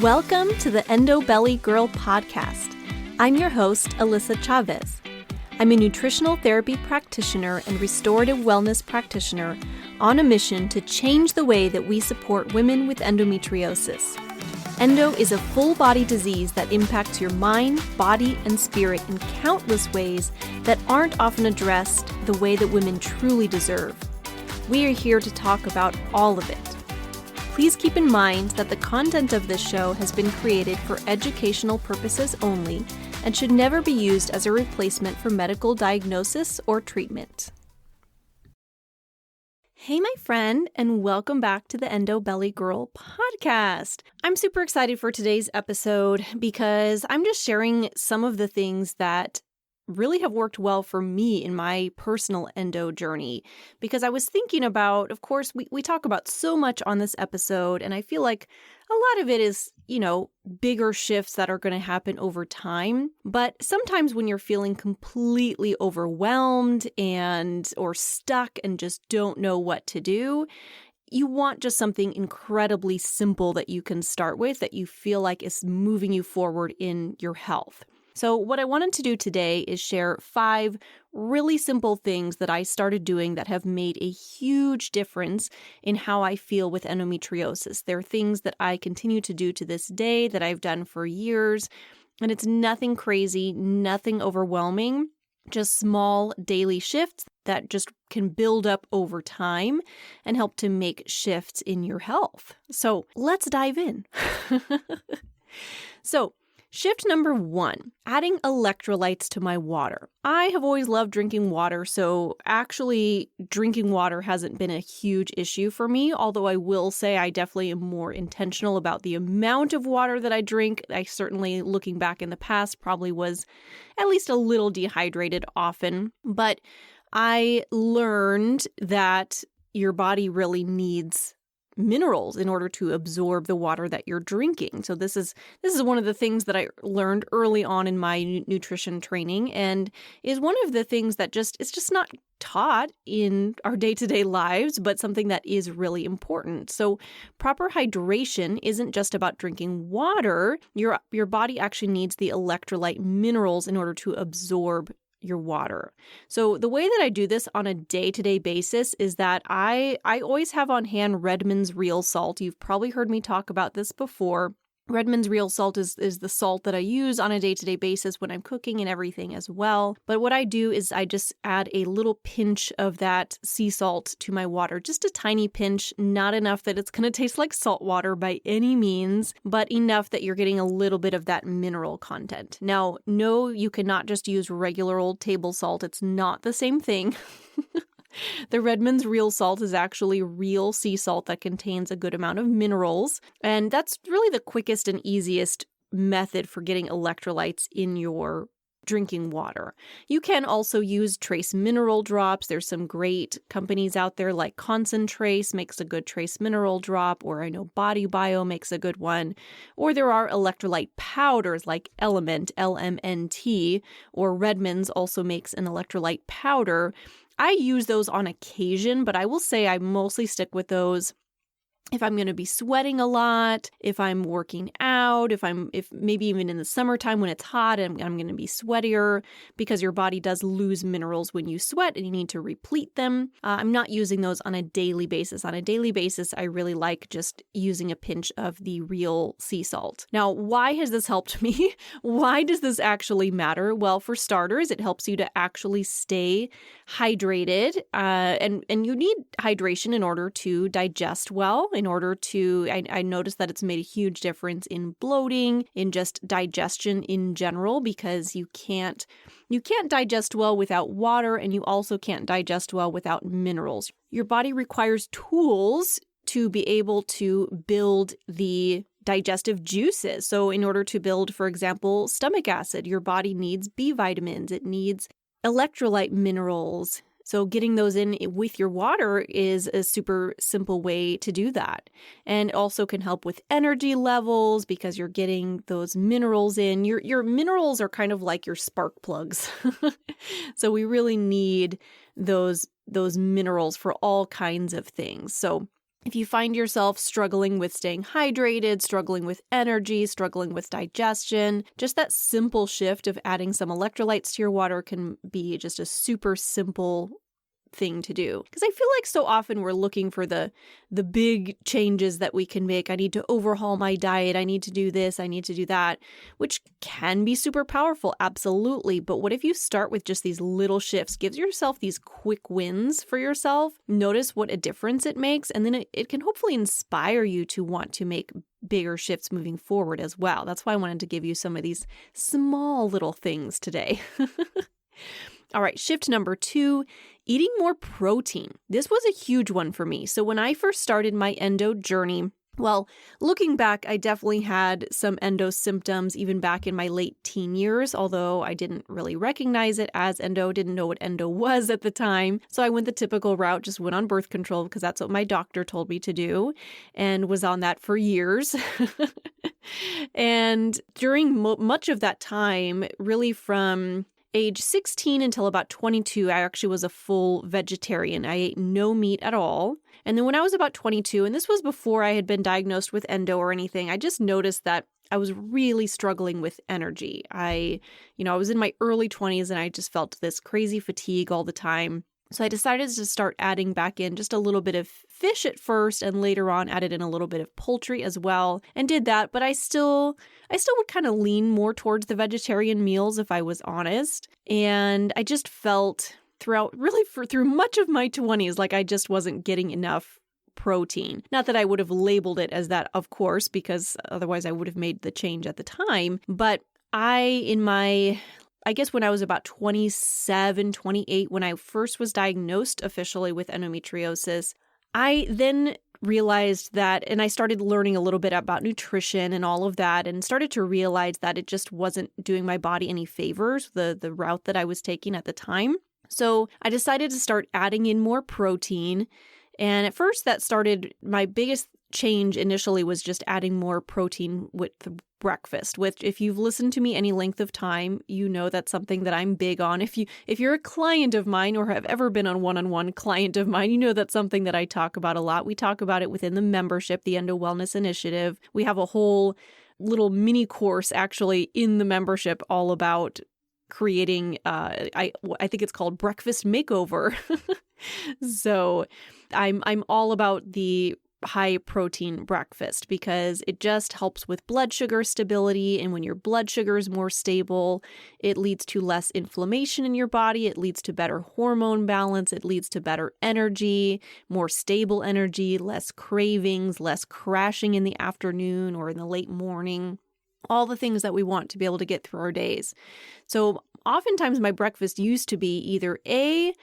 Welcome to the Endo Belly Girl Podcast. I'm your host, Alyssa Chavez. I'm a nutritional therapy practitioner and restorative wellness practitioner on a mission to change the way that we support women with endometriosis. Endo is a full-body disease that impacts your mind, body, and spirit in countless ways that aren't often addressed the way that women truly deserve. We are here to talk about all of it. Please keep in mind that the content of this show has been created for educational purposes only and should never be used as a replacement for medical diagnosis or treatment. Hey, my friend, and welcome back to the Endo Belly Girl Podcast. I'm super excited for today's episode because I'm just sharing some of the things that really have worked well for me in my personal endo journey. Because I was thinking about, of course, we talk about so much on this episode, and I feel like a lot of it is, bigger shifts that are going to happen over time. But sometimes when you're feeling completely overwhelmed or stuck and just don't know what to do, you want just something incredibly simple that you can start with that you feel like is moving you forward in your health. So what I wanted to do today is share 5 really simple things that I started doing that have made a huge difference in how I feel with endometriosis. They're things that I continue to do to this day, that I've done for years, and it's nothing crazy, nothing overwhelming, just small daily shifts that just can build up over time and help to make shifts in your health. So let's dive in. Shift number 1, adding electrolytes to my water. I have always loved drinking water, so actually drinking water hasn't been a huge issue for me, although I will say I definitely am more intentional about the amount of water that I drink. I certainly, looking back in the past, probably was at least a little dehydrated often, but I learned that your body really needs minerals in order to absorb the water that you're drinking. So this is one of the things that I learned early on in my nutrition training, and is one of the things that it's just not taught in our day-to-day lives, but something that is really important. So proper hydration isn't just about drinking water. Your body actually needs the electrolyte minerals in order to absorb your water. So the way that I do this on a day-to-day basis is that I always have on hand Redmond's Real Salt. You've probably heard me talk about this before. Redmond's Real Salt is the salt that I use on a day-to-day basis when I'm cooking and everything as well. But what I do is I just add a little pinch of that sea salt to my water, just a tiny pinch, not enough that it's going to taste like salt water by any means, but enough that you're getting a little bit of that mineral content. Now, no, you cannot just use regular old table salt. It's not the same thing. The Redmond's Real Salt is actually real sea salt that contains a good amount of minerals, and that's really the quickest and easiest method for getting electrolytes in your drinking water. You can also use trace mineral drops. There's some great companies out there like Concentrace makes a good trace mineral drop, or I know Body Bio makes a good one. Or there are electrolyte powders like Element, LMNT, or Redmond's also makes an electrolyte powder. I use those on occasion, but I will say I mostly stick with those if I'm going to be sweating a lot, if I'm working out, if maybe even in the summertime when it's hot and I'm going to be sweatier, because your body does lose minerals when you sweat and you need to replete them. I'm not using those on a daily basis. On a daily basis, I really like just using a pinch of the real sea salt. Now, why has this helped me? Why does this actually matter? Well, for starters, it helps you to actually stay hydrated, and you need hydration in order to digest well. I noticed that it's made a huge difference in bloating, in just digestion in general, because you can't digest well without water, and you also can't digest well without minerals. Your body requires tools to be able to build the digestive juices. So in order to build, for example, stomach acid, your body needs B vitamins, it needs electrolyte minerals. So getting those in with your water is a super simple way to do that. And it also can help with energy levels because you're getting those minerals in. Your minerals are kind of like your spark plugs. So we really need those minerals for all kinds of things. So If you find yourself struggling with staying hydrated, struggling with energy, struggling with digestion, just that simple shift of adding some electrolytes to your water can be just a super simple thing to do. Because I feel like so often we're looking for the big changes that we can make. I need to overhaul my diet. I need to do this. I need to do that, which can be super powerful. Absolutely. But what if you start with just these little shifts, gives yourself these quick wins for yourself, notice what a difference it makes, and then it can hopefully inspire you to want to make bigger shifts moving forward as well. That's why I wanted to give you some of these small little things today. All right, shift number 2, eating more protein. This was a huge one for me. So when I first started my endo journey, well, looking back, I definitely had some endo symptoms even back in my late teen years, although I didn't really recognize it as endo, didn't know what endo was at the time. So I went the typical route, just went on birth control because that's what my doctor told me to do, and was on that for years. And during much of that time, really from age 16 until about 22, I actually was a full vegetarian. I ate no meat at all. And then when I was about 22, and this was before I had been diagnosed with endo or anything, I just noticed that I was really struggling with energy. I was in my early 20s and I just felt this crazy fatigue all the time. So I decided to start adding back in just a little bit of fish at first, and later on added in a little bit of poultry as well, and did that. But I still would kind of lean more towards the vegetarian meals if I was honest. And I just felt through much of my 20s like I just wasn't getting enough protein. Not that I would have labeled it as that, of course, because otherwise I would have made the change at the time. But I guess when I was about 27, 28, when I first was diagnosed officially with endometriosis, I then realized that, and I started learning a little bit about nutrition and all of that, and started to realize that it just wasn't doing my body any favors, the route that I was taking at the time. So I decided to start adding in more protein. And at first my biggest change initially was just adding more protein with breakfast, which if you've listened to me any length of time, you know that's something that I'm big on. If you're a client of mine or have ever been on one-on-one client of mine, you know that's something that I talk about a lot. We talk about it within the membership, the Endo Wellness Initiative. We have a whole little mini course actually in the membership all about creating, I think it's called Breakfast Makeover. So I'm all about the high protein breakfast because it just helps with blood sugar stability. And when your blood sugar is more stable, it leads to less inflammation in your body. It leads to better hormone balance. It leads to better energy, more stable energy, less cravings, less crashing in the afternoon or in the late morning. All the things that we want to be able to get through our days. So oftentimes my breakfast used to be either A,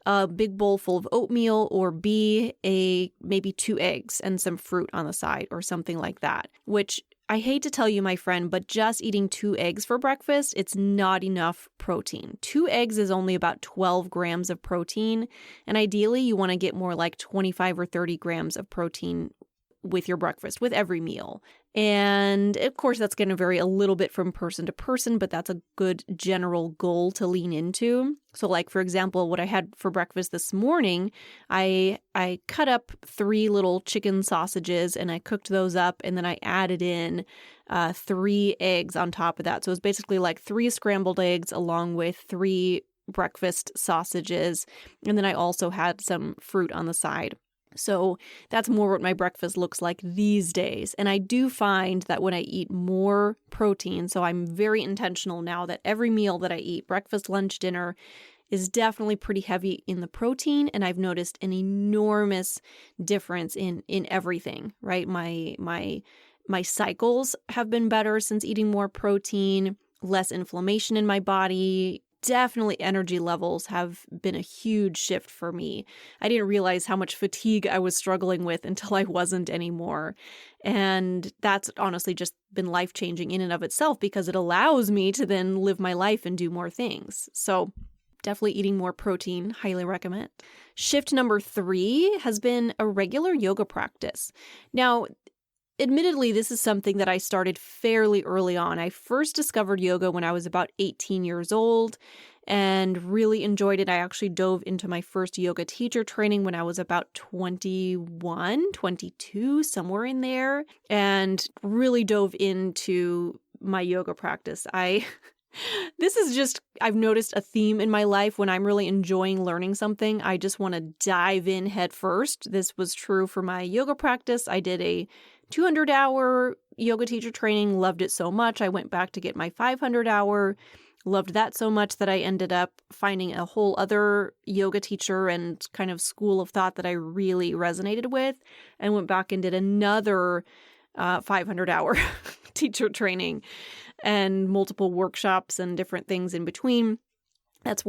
a big bowl full of oatmeal, or B, maybe 2 eggs and some fruit on the side or something like that, which I hate to tell you, my friend, but just eating 2 eggs for breakfast, it's not enough protein. 2 eggs is only about 12 grams of protein, and ideally you want to get more like 25 or 30 grams of protein with your breakfast, with every meal. And of course, that's going to vary a little bit from person to person, but that's a good general goal to lean into. So like, for example, what I had for breakfast this morning, I cut up 3 little chicken sausages and I cooked those up, and then I added in 3 eggs on top of that. So it was basically like 3 scrambled eggs along with 3 breakfast sausages. And then I also had some fruit on the side. So that's more what my breakfast looks like these days. And I do find that when I eat more protein, so I'm very intentional now that every meal that I eat, breakfast, lunch, dinner, is definitely pretty heavy in the protein. And I've noticed an enormous difference in everything, right? My cycles have been better since eating more protein, less inflammation in my body. Definitely energy levels have been a huge shift for me. I didn't realize how much fatigue I was struggling with until I wasn't anymore. And that's honestly just been life-changing in and of itself because it allows me to then live my life and do more things. So definitely eating more protein, highly recommend. Shift number 3 has been a regular yoga practice. Now, admittedly, this is something that I started fairly early on. I first discovered yoga when I was about 18 years old, and really enjoyed it. I actually dove into my first yoga teacher training when I was about 21, 22, somewhere in there, and really dove into my yoga practice. I've noticed a theme in my life. When I'm really enjoying learning something, I just want to dive in head first. This was true for my yoga practice. I did a 200-hour yoga teacher training, loved it so much. I went back to get my 500-hour, loved that so much that I ended up finding a whole other yoga teacher and kind of school of thought that I really resonated with, and went back and did another 500-hour teacher training and multiple workshops and different things in between. That's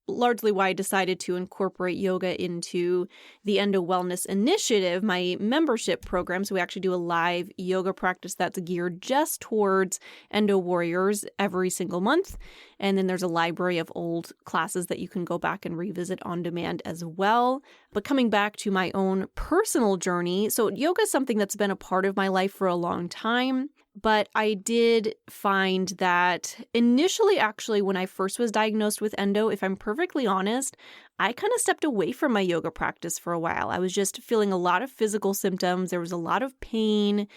largely why I decided to incorporate yoga into the Endo Wellness Initiative, my membership program. So we actually do a live yoga practice that's geared just towards Endo warriors every single month. And then there's a library of old classes that you can go back and revisit on demand as well. But coming back to my own personal journey, so yoga is something that's been a part of my life for a long time. But I did find that initially, actually, when I first was diagnosed with endo, if I'm perfectly honest, I kind of stepped away from my yoga practice for a while. I was just feeling a lot of physical symptoms. There was a lot of pain.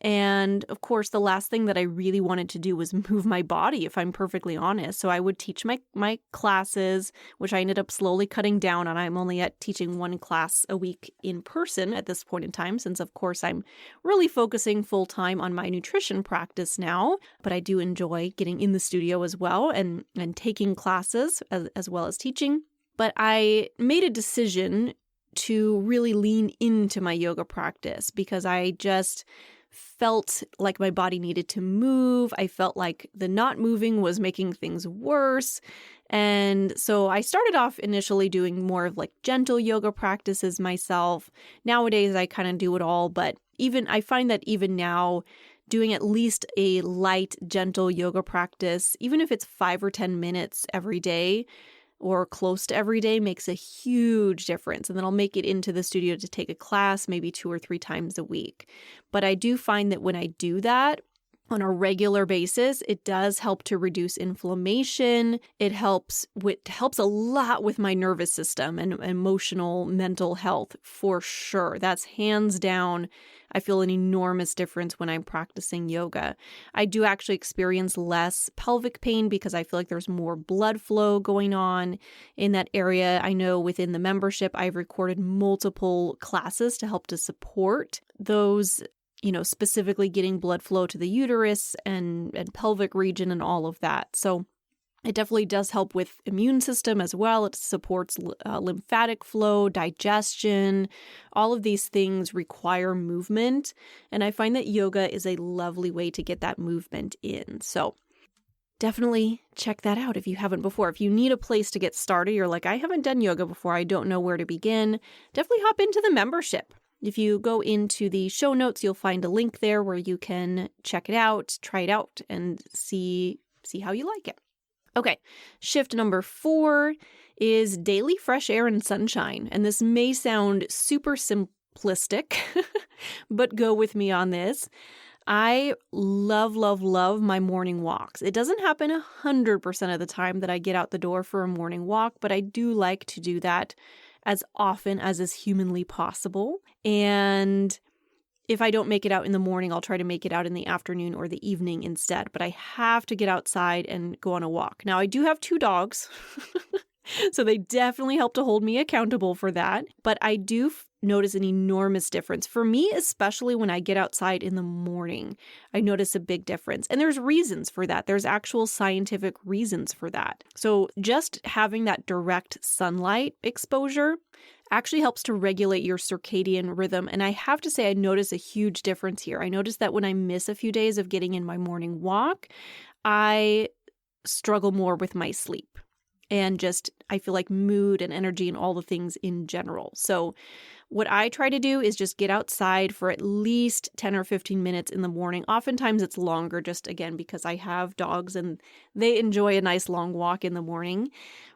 And of course, the last thing that I really wanted to do was move my body, if I'm perfectly honest. So I would teach my classes, which I ended up slowly cutting down on. I'm only at teaching one class a week in person at this point in time, since of course I'm really focusing full time on my nutrition practice now. But I do enjoy getting in the studio as well and taking classes as well as teaching. But I made a decision to really lean into my yoga practice because I just felt like my body needed to move. I felt like the not moving was making things worse. And so I started off initially doing more of like gentle yoga practices myself. Nowadays, I kind of do it all, but I find that even now, doing at least a light, gentle yoga practice, even if it's 5 or 10 minutes every day, or close to every day, makes a huge difference. And then I'll make it into the studio to take a class maybe 2 or 3 times a week. But I do find that when I do that on a regular basis, it does help to reduce inflammation. It helps a lot with my nervous system and emotional, mental health for sure. That's hands down. I feel an enormous difference when I'm practicing yoga. I do actually experience less pelvic pain because I feel like there's more blood flow going on in that area. I know within the membership, I've recorded multiple classes to help to support those, specifically getting blood flow to the uterus and pelvic region and all of that. So it definitely does help with immune system as well. It supports lymphatic flow, digestion. All of these things require movement. And I find that yoga is a lovely way to get that movement in. So definitely check that out if you haven't before. If you need a place to get started, you're like, I haven't done yoga before, I don't know where to begin, definitely hop into the membership. If you go into the show notes, you'll find a link there where you can check it out, try it out, and see how you like it. Okay, shift number 4 is daily fresh air and sunshine. And this may sound super simplistic, but go with me on this. I love, love, love my morning walks. It doesn't happen 100% of the time that I get out the door for a morning walk, but I do like to do that as often as is humanly possible. And if I don't make it out in the morning, I'll try to make it out in the afternoon or the evening instead. But I have to get outside and go on a walk. Now, I do have 2 dogs, so they definitely help to hold me accountable for that. But I do notice an enormous difference. For me, especially when I get outside in the morning, I notice a big difference. And there's reasons for that. There's actual scientific reasons for that. So just having that direct sunlight exposure actually helps to regulate your circadian rhythm. And I have to say, I notice a huge difference here. I notice that when I miss a few days of getting in my morning walk, I struggle more with my sleep and I feel like mood and energy and all the things in general. So what I try to do is just get outside for at least 10 or 15 minutes in the morning. Oftentimes it's longer, just again, because I have dogs and they enjoy a nice long walk in the morning.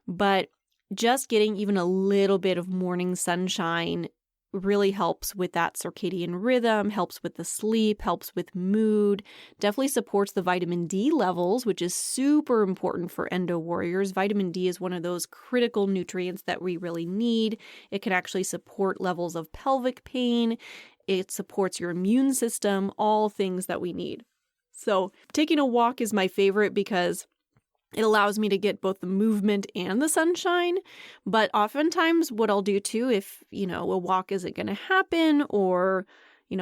But just getting even a little bit of morning sunshine really helps with that circadian rhythm, helps with the sleep, helps with mood, definitely supports the vitamin D levels, which is super important for endo warriors. Vitamin D is one of those critical nutrients that we really need. It can actually support levels of pelvic pain. It supports your immune system, all things that we need. So taking a walk is my favorite because it allows me to get both the movement and the sunshine. But oftentimes what I'll do too, if, a walk isn't going to happen or,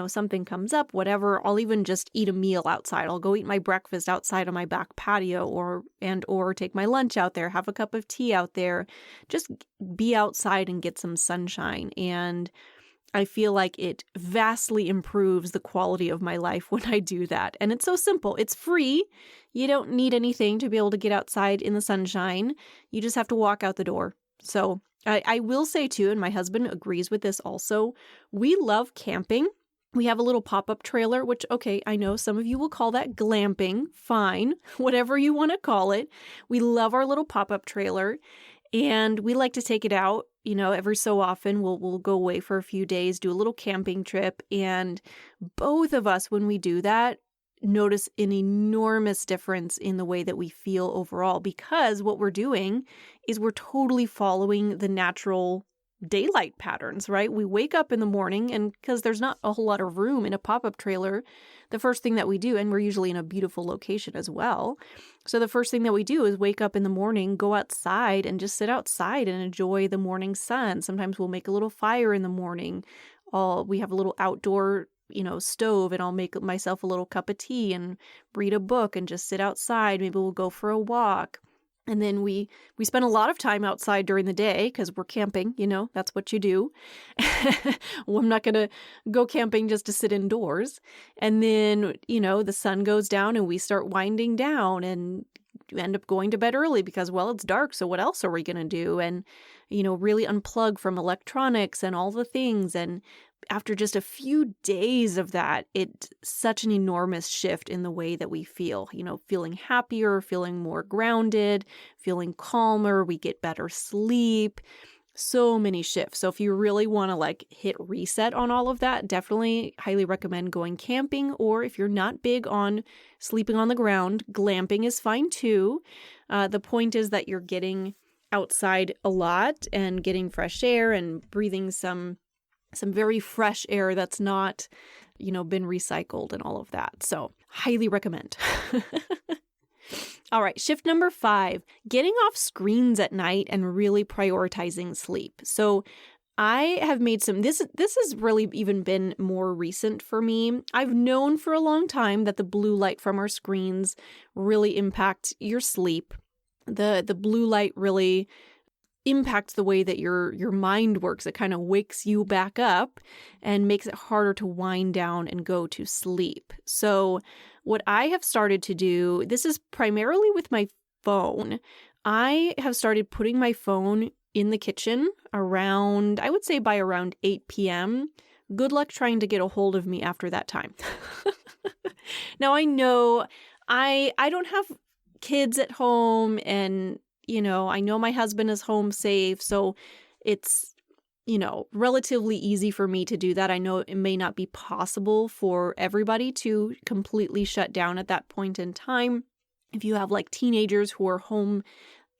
something comes up, whatever, I'll even just eat a meal outside. I'll go eat my breakfast outside on my back patio or take my lunch out there, have a cup of tea out there, just be outside and get some sunshine. And I feel like it vastly improves the quality of my life when I do that. And it's so simple. It's free. You don't need anything to be able to get outside in the sunshine. You just have to walk out the door. So I will say too, and my husband agrees with this also, we love camping. We have a little pop-up trailer, which, okay, I know some of you will call that glamping. Fine, whatever you want to call it. We love our little pop-up trailer. And we like to take it out, every so often. We'll go away for a few days, do a little camping trip. And both of us, when we do that, notice an enormous difference in the way that we feel overall, because what we're doing is we're totally following the natural daylight patterns, right? We wake up in the morning, and because there's not a whole lot of room in a pop-up trailer, the first thing that we do, and we're usually in a beautiful location as well, so the first thing that we do is wake up in the morning, go outside and just sit outside and enjoy the morning sun. Sometimes we'll make a little fire in the morning. We have a little outdoor stove, and I'll make myself a little cup of tea and read a book and just sit outside. Maybe we'll go for a walk. And then we spend a lot of time outside during the day because we're camping, that's what you do. Well, I'm not going to go camping just to sit indoors. And then, the sun goes down and we start winding down and end up going to bed early because, well, it's dark. So what else are we going to do? And, really unplug from electronics and all the things. And after just a few days of that, it's such an enormous shift in the way that we feel, feeling happier, feeling more grounded, feeling calmer. We get better sleep, so many shifts. So if you really want to hit reset on all of that, definitely highly recommend going camping. Or if you're not big on sleeping on the ground, glamping is fine too. The point is that you're getting outside a lot and getting fresh air and breathing some very fresh air that's not, been recycled and all of that. So highly recommend. All right. Shift number 5, getting off screens at night and really prioritizing sleep. So I have made this has really even been more recent for me. I've known for a long time that the blue light from our screens really impact your sleep. The blue light really impacts the way that your mind works. It kind of wakes you back up and makes it harder to wind down and go to sleep. So what I have started to do, this is primarily with my phone. I have started putting my phone in the kitchen around, I would say by around 8 p.m. Good luck trying to get a hold of me after that time. Now I know I don't have kids at home, and I know my husband is home safe, so it's, relatively easy for me to do that. I know it may not be possible for everybody to completely shut down at that point in time. If you have teenagers who are home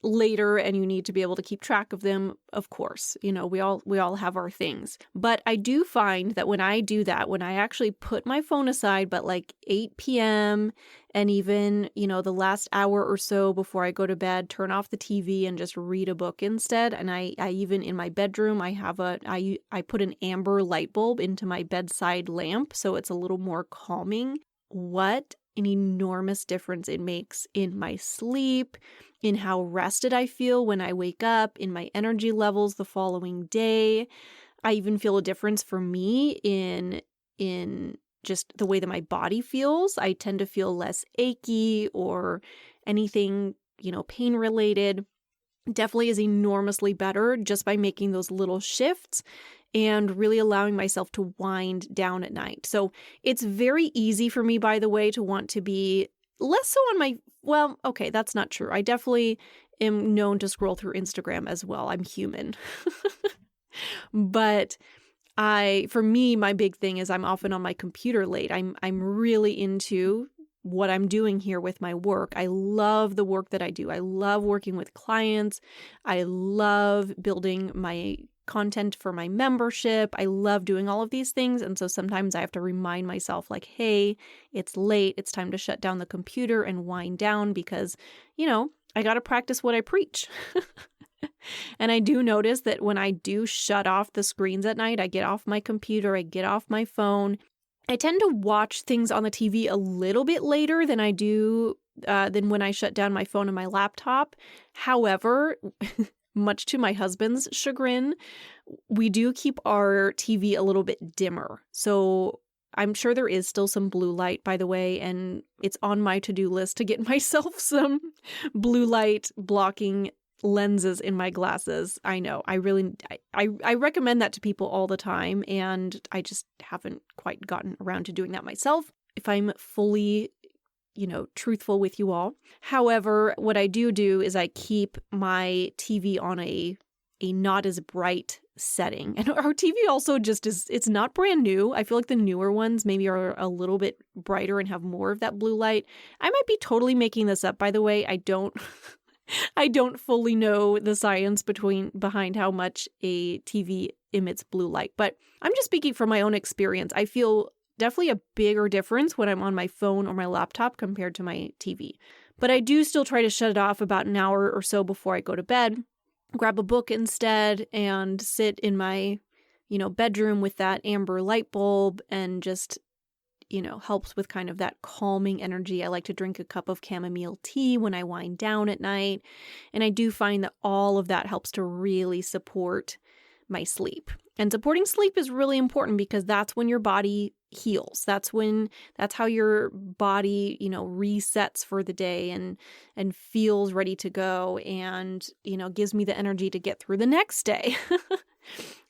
later and you need to be able to keep track of them, of course, we all have our things. But I do find that when I do that, when I actually put my phone aside, but 8 p.m. and even, the last hour or so before I go to bed, turn off the TV and just read a book instead. And I even in my bedroom, I put an amber light bulb into my bedside lamp, so it's a little more calming. What an enormous difference it makes in my sleep, in how rested I feel when I wake up, in my energy levels the following day. I even feel a difference for me in just the way that my body feels. I tend to feel less achy or anything, pain related. Definitely is enormously better just by making those little shifts and really allowing myself to wind down at night. So it's very easy for me, by the way, to want to be less so on my, well, okay, that's not true. I definitely am known to scroll through Instagram as well. I'm human. But For me, my big thing is I'm often on my computer late. I'm really into what I'm doing here with my work. I love the work that I do. I love working with clients. I love building my content for my membership. I love doing all of these things. And so sometimes I have to remind myself like, hey, it's late. It's time to shut down the computer and wind down because, I got to practice what I preach. And I do notice that when I do shut off the screens at night, I get off my computer, I get off my phone. I tend to watch things on the TV a little bit later than I do than when I shut down my phone and my laptop. However, much to my husband's chagrin, we do keep our TV a little bit dimmer. So I'm sure there is still some blue light, by the way, and it's on my to-do list to get myself some blue light blocking lenses in my glasses. I know. I recommend that to people all the time, and I just haven't quite gotten around to doing that myself, if I'm fully, truthful with you all. However, what I do is I keep my TV on a not as bright setting. And our TV also it's not brand new. I feel like the newer ones maybe are a little bit brighter and have more of that blue light. I might be totally making this up, by the way. I don't fully know the science behind how much a TV emits blue light, but I'm just speaking from my own experience. I feel definitely a bigger difference when I'm on my phone or my laptop compared to my TV. But I do still try to shut it off about an hour or so before I go to bed, grab a book instead, and sit in my, bedroom with that amber light bulb and just helps with kind of that calming energy. I like to drink a cup of chamomile tea when I wind down at night. And I do find that all of that helps to really support my sleep. And supporting sleep is really important because that's when your body heals. That's how your body, resets for the day and feels ready to go and, gives me the energy to get through the next day.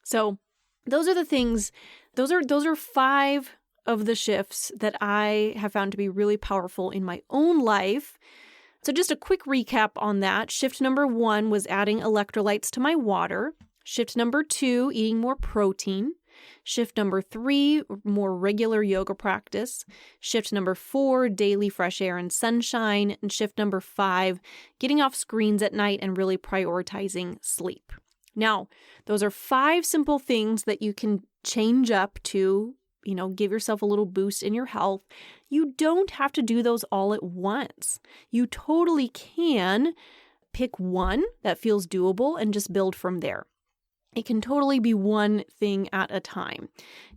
So those are the things, those are 5 of the shifts that I have found to be really powerful in my own life. So just a quick recap on that. Shift number 1 was adding electrolytes to my water. Shift number 2, eating more protein. Shift number 3, more regular yoga practice. Shift number 4, daily fresh air and sunshine. And shift number 5, getting off screens at night and really prioritizing sleep. Now, those are 5 simple things that you can change up to give yourself a little boost in your health. You don't have to do those all at once. You totally can pick one that feels doable and just build from there. It can totally be one thing at a time.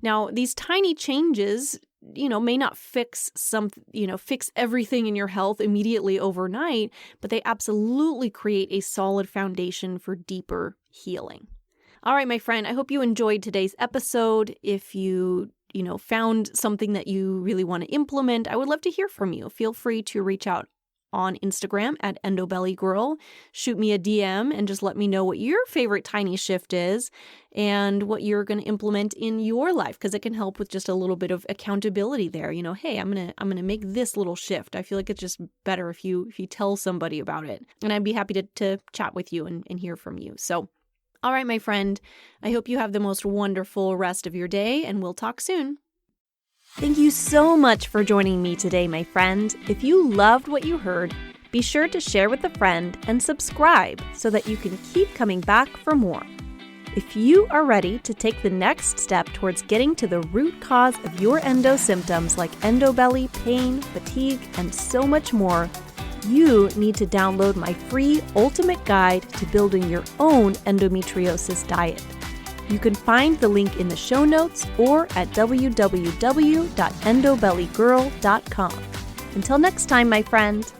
Now, these tiny changes, may not fix everything in your health immediately overnight, but they absolutely create a solid foundation for deeper healing. All right, my friend, I hope you enjoyed today's episode. If you found something that you really want to implement, I would love to hear from you. Feel free to reach out on Instagram at Endo Belly Girl. Shoot me a DM and just let me know what your favorite tiny shift is and what you're going to implement in your life, because it can help with just a little bit of accountability there. Hey, I'm gonna make this little shift. I feel like it's just better if you tell somebody about it, and I'd be happy to chat with you and hear from you. So. All right, my friend, I hope you have the most wonderful rest of your day, and we'll talk soon. Thank you so much for joining me today, my friend. If you loved what you heard, be sure to share with a friend and subscribe so that you can keep coming back for more. If you are ready to take the next step towards getting to the root cause of your endo symptoms like endo belly, pain, fatigue, and so much more, you need to download my free ultimate guide to building your own endometriosis diet. You can find the link in the show notes or at www.endobellygirl.com. Until next time, my friend.